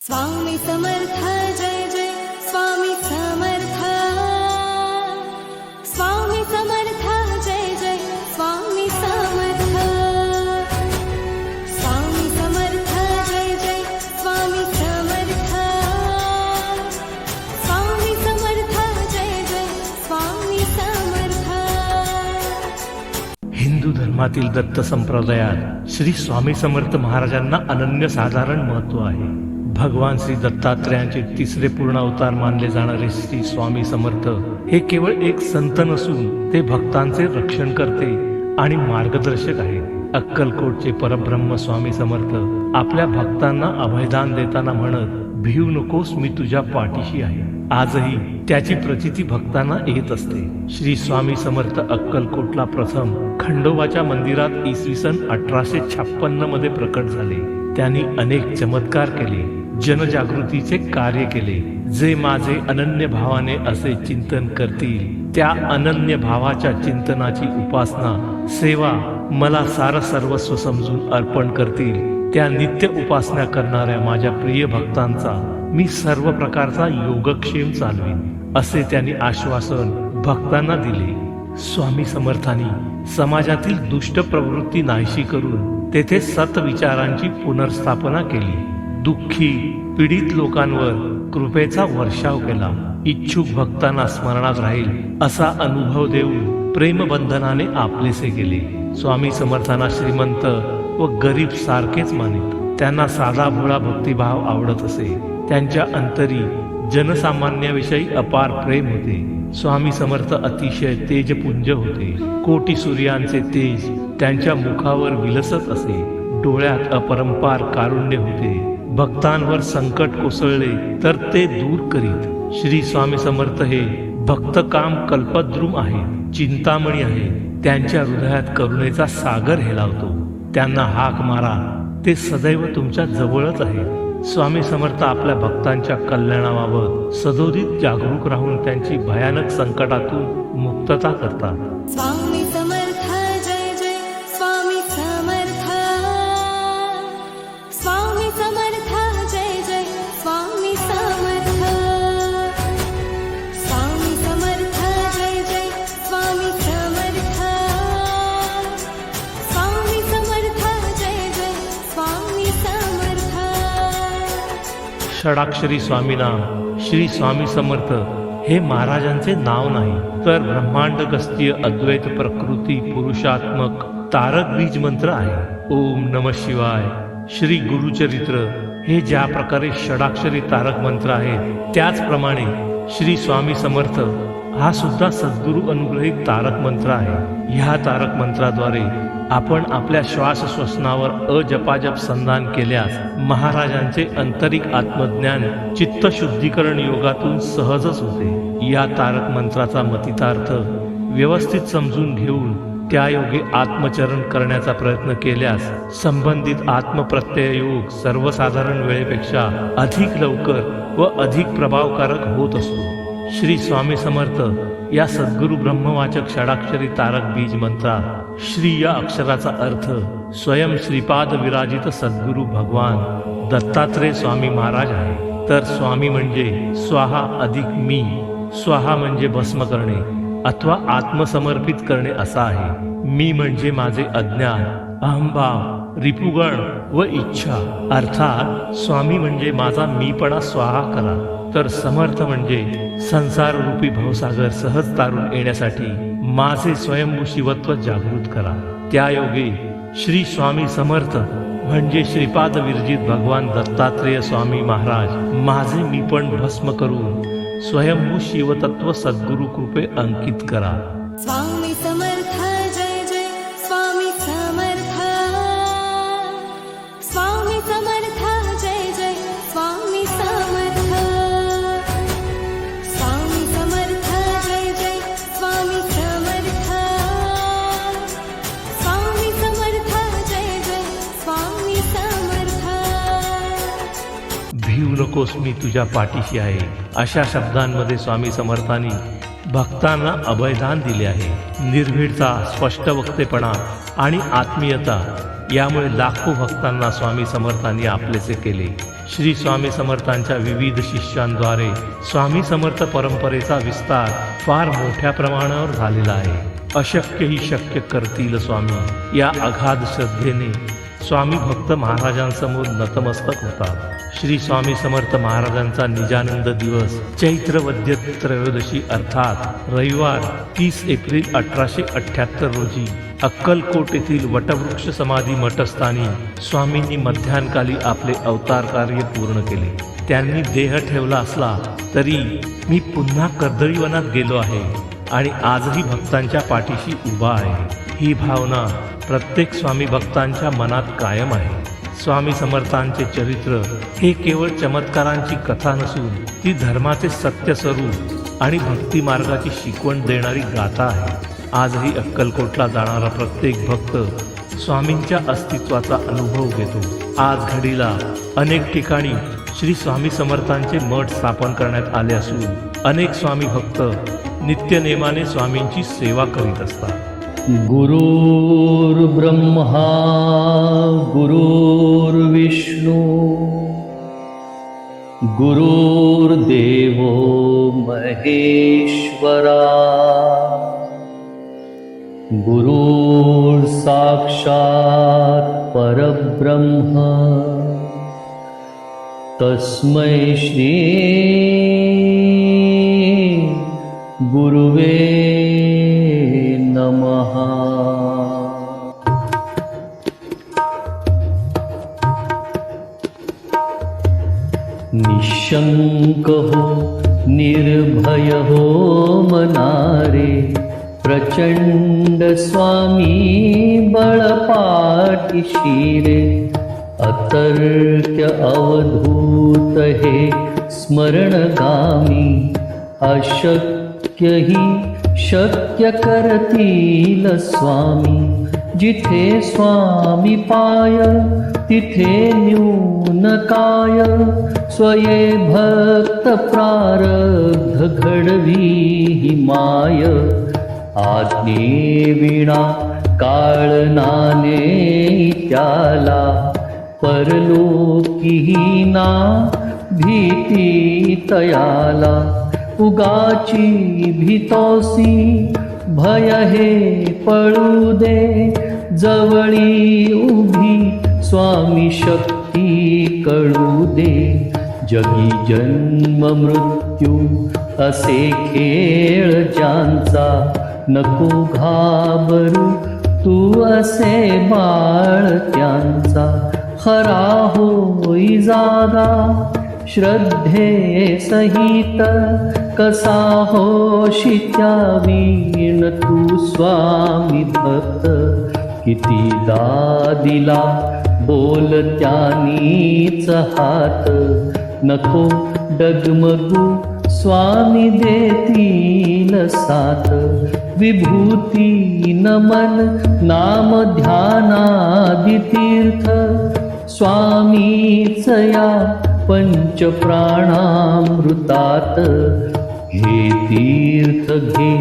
स्वामी समर्थ जय जय स्वामी समर्थ। स्वामी समर्थ जय जय स्वामी समर्थ। स्वामी समर्थ जय जय स्वामी समर्थ। स्वामी समर्थ जय जय स्वामी समर्थ। हिंदू धर्मातील दत्त संप्रदायात श्री स्वामी समर्थ महाराजांना अनन्यसाधारण महत्त्व आहे। भगवान श्री दत्तात्रेयांचे तिसरे पूर्ण अवतार मानले जाणारे श्री स्वामी समर्थ हे केवळ एक संत नसून ते भक्तांचे रक्षण करते आणि मार्गदर्शक आहेत। अक्कलकोटचे परब्रह्म स्वामी समर्थ आपल्या भक्तांना अभयदान देताना म्हणत, भिऊ नकोस, मी तुझ्या पाठीशी आहे। आजही त्याची प्रचिती भक्तांना येत असते। श्री स्वामी समर्थ अक्कलकोटला प्रथम खंडोबाच्या मंदिरात इसवी सन 1856 मध्ये प्रकट झाले। त्यांनी अनेक चमत्कार केले, जनजागृतीचे कार्य केले। जे माझे अनन्य भावाने असे चिंतन करतील, त्या अनन्य भावाच्या चिंतनाची उपासना सेवा मला सार सर्वस्व समजून अर्पण करतील, त्या नित्य उपासना करणाऱ्या माझ्या प्रिय भक्तांचा मी सर्व प्रकारचा योगक्षेम चालवीन, असे त्यांनी आश्वासन भक्तांना दिले। स्वामी समर्थांनी समाजातील दुष्ट प्रवृत्ती नाहीशी करून तेथे सत्विचारांची पुनर्स्थापना केली। दुःखी पीडित लोकांवर कृपेचा वर्षाव केला। इच्छुक भक्तांना स्मरणात राहील असा अनुभव देऊन प्रेमबंधनाने आपलेसे केले। स्वामी समर्थांना श्रीमंत व गरीब सारखेच मानित। त्यांना साधा भोळा भक्तिभाव आवडत असे। त्यांच्या अंतरी जनसामान्याविषयी अपार प्रेम होते। स्वामी समर्थ अतिशय तेजपुंज होते। कोटी सूर्यांचे तेज त्यांच्या मुखावर विलसत असे। डोळ्यात अपरंपार कारुण्य होते। भक्तांवर संकट कोसळले तर ते दूर करीत। श्री स्वामी समर्थ हे भक्तकाम कल्पद्रुम आहे, चिंतामणी आहे। त्यांच्या हृदयात करुणेचा सागर हेलावतो। त्यांना हाक मारा, ते सदैव तुमच्या जवळच आहे। स्वामी समर्थ आपल्या भक्तांच्या कल्याणाबाबत सदोदित जागरूक राहून त्यांची भयानक संकटातून मुक्तता करतात। स्वामी समर्थ जय जय स्वामी समर्थ। स्वामी समर्थ जय जय स्वामी समर्थ। स्वामी समर्थ जय जय स्वामी समर्थ। स्वामी समर्थ जय जय स्वामी समर्थ। षडाक्षरी स्वामी नाम श्री स्वामी समर्थ हे महाराजांचे नाव नाही, तर ब्रह्मांडगस्तीय अद्वैत प्रकृती पुरुषात्मक तारक बीज मंत्र आहे। ओम नमः शिवाय। श्री गुरुचरित्र हे ज्या प्रकारे षडाक्षरी तारक मंत्र आहे, त्याचप्रमाणे श्री स्वामी समर्थ हा सुद्धा सद्गुरु अनुग्रहित तारक मंत्र आहे। ह्या तारक मंत्राद्वारे आपण आपल्या श्वास श्वसनावर अजपाजप संधान केल्यास महाराजांचे आंतरिक आत्मज्ञान चित्तशुद्धीकरण योगातून सहजच होते। या तारक मंत्राचा मतितार्थ व्यवस्थित समजून घेऊन त्यायोगे आत्मचरण करण्याचा प्रयत्न केल्यास संबंधित आत्मप्रत्यय योग सर्वसाधारण वेळेपेक्षा अधिक लवकर व अधिक प्रभावकारक होत असतो। श्री स्वामी समर्थ या सद्गुरु ब्रह्मवाचक षडाक्षरी तारक बीज मंत्रात श्री या अक्षराचा अर्थ स्वयं श्रीपाद विराजित सद्गुरु भगवान दत्तात्रेय स्वामी महाराज आहे। तर स्वामी म्हणजे स्वाहा अधिक मी, स्वाहा म्हणजे भस्म करणे अथवा आत्मसमर्पित करणे असा आहे। मी म्हणजे माझे अज्ञान, अहंभाव, रिपुगण व इच्छा, अर्थात स्वामी म्हणजे माझा मीपणा स्वाहा करा। तर समर्थ म्हणजे संसार रूपी भवसागर सहज तारून येण्यासाठी माझे स्वयंभू शिवत्व जागृत करा। त्यायोगे श्री स्वामी समर्थ म्हणजे श्रीपाद विरजित भगवान दत्तात्रेय स्वामी महाराज माझे मीपण भस्म करून स्वयंभू शिवतत्व सद्गुरु कृपे अंकित करा। स्वामी समर्थ जय जय स्वामी समर्थ। स्वामी समर्थ जय जय स्वामी समर्थ। स्वामी समर्थ जय जय स्वामी समर्थ। स्वामी समर्थ जय जय स्वामी समर्थ। भिऊ नकोस, मी तुझ्या पाठीशी आहे, अशा शब्दांमध्ये स्वामी समर्थांनी भक्तांना अभयदान दिले आहे। निर्भीडता, स्पष्ट वक्तेपणा आणि आत्मीयता यामुळे लाखो भक्तांना स्वामी समर्थांनी आपलेसे केले. श्री स्वामी समर्थांच्या विविध शिष्यांद्वारे स्वामी समर्थ परंपरेचा विस्तार फार मोठ्या प्रमाणावर झालेला आहे. अशक्य ही शक्य करतील स्वामी या अगाध श्रद्धेने स्वामी भक्त महाराजांसमोर नतमस्तक होतात. श्री स्वामी समर्थ महाराजांचा निजानंद दिवस चैत्र वद्य त्रयोदशी अर्थात रविवार 30 एप्रिल 1878 रोजी अक्कलकोट येथील वटवृक्ष समाधी मठस्थानी स्वामींनी मध्यान्हकाली आपले अवतार कार्य पूर्ण केले. त्यांनी देह ठेवला असला तरी मी पुन्हा कर्दळीवनात गेलो आहे आणि आजही भक्तांच्या पाठीशी उभा आहे, ही भावना प्रत्येक स्वामी भक्तांच्या मनात कायम आहे. स्वामी समर्थांचे चरित्र हे केवळ चमत्कारांची कथा नसून ती धर्माचे सत्य स्वरूप आणि भक्ती मार्गाची शिकवण देणारी गाथा आहे. आजही अक्कलकोटला जाणारा प्रत्येक भक्त स्वामींच्या अस्तित्वाचा अनुभव घेतो. आज घडीला अनेक ठिकाणी श्री स्वामी समर्थांचे मठ स्थापन करण्यात आले असून अनेक स्वामी भक्त नित्यनेमाने स्वामींची सेवा करीत असतात. गुरुर्ब्रह्मा गुरुर्विष्णू गुरुर्देवो महेश्वरा गुरुर्साक्षात् परब्रह्म तस्मै श्री गुरुवे नमः. निशंक हो निर्भय हो मनारे प्रचंड स्वामी बळपाठीशी रे. अतर्क्य अवधूत हे स्मरणगामी अशक्य ही शक्य करतील स्वामी. जिथे स्वामी पाय तिथे न्यून काय स्वये भक्त प्रारब्ध घडवी ही माय. आज्ञे विणा काळनाने त्याला परलोकीही ना भीती तयाला. उगाची भीतोसी भय हे पळू दे जवळी उभी स्वामी शक्ती कळू दे. जगी जन्म मृत्यू असे खेळ ज्यांचा नको घाबरू तू असे बाळ त्यांचा. खरा होई जागा श्रद्धे सहित कसा होशी त्यावीण तू स्वामी भक्त. कितीदा दिला बोल त्यानीच हात नको डगमगू स्वामी देतील साथ. विभूती नमन नाम ध्यानादि तीर्थ स्वामीच या पंच प्राणामृतात. हे तीर्थ घे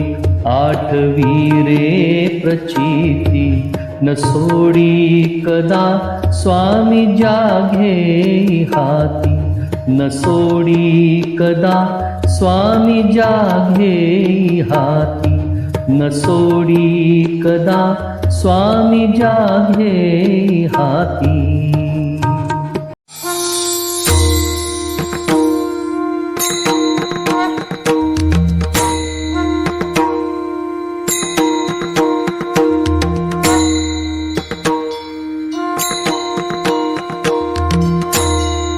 आठवी रे प्रचिती न सोडी कदा स्वामी जाघे हाती. न सोडी कदा स्वामी जाघे हाती. न सोडी कदा स्वामी जाघे हाती.